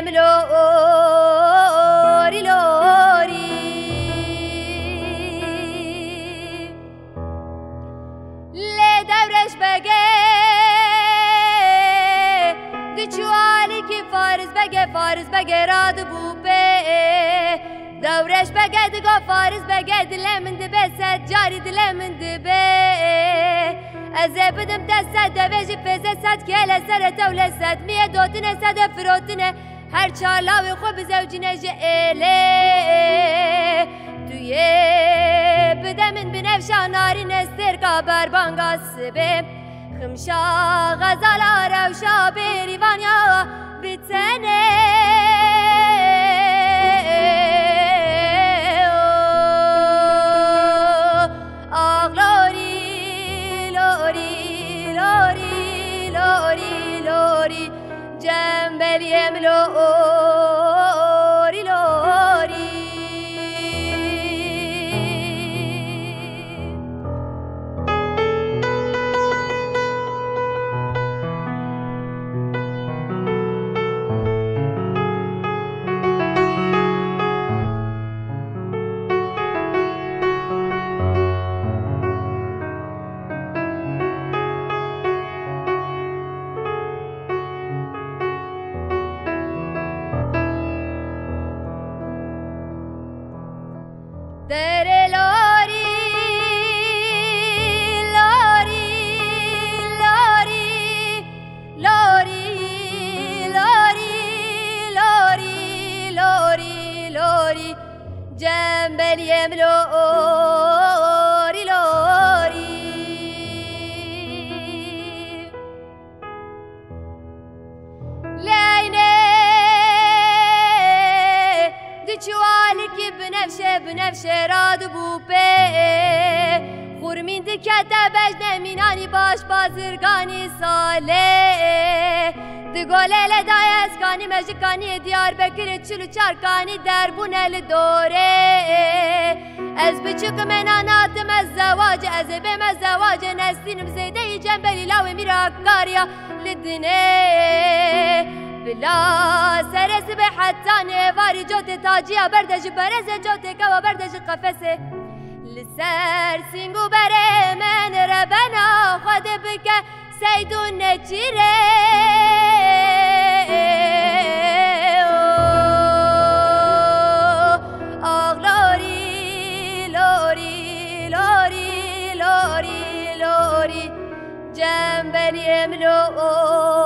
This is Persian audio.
لوري لوري لدورش بگه دچوالی کی فارز بگه راد بوپه دورش بگه دگا فارز بگه دل من دبه جاری دل من دبه از بدم دست دویجی پیزه صد کل سر دولت صد میه دوتنه صد فروتنه هر چالاوی خوب زوجینه جئله توی بدمن بنفشا ناری نستر کابر بانگا سبه خمشا غزالا روشا بریوانیا بتنه جنبلیم لوري لوري Dere lori, lori, lori, lori, lori, lori, lori, lori, جنبلیم لوري لوري لعنه دچوالك بنفشه راد بوپه خورمین دکته بجنه مینانی باش بازرگانی ساله دگوله لدای اسکانی مجکانی دیار بکر چلو چارکانی دربونه لدوره از بچک مناناتم از زواج از بیم از زواج نستینم زیده جنبلی لاوی میراکاریا لدنه بلا سرس به حتی نواری جوت تاجیا بردش برز جوت کوا بردش قفسه لسر سینگو بره من ربنا خود بکه سیدون نچیره آغ لوری لوری لوری لوری لوری جنبلیم لوری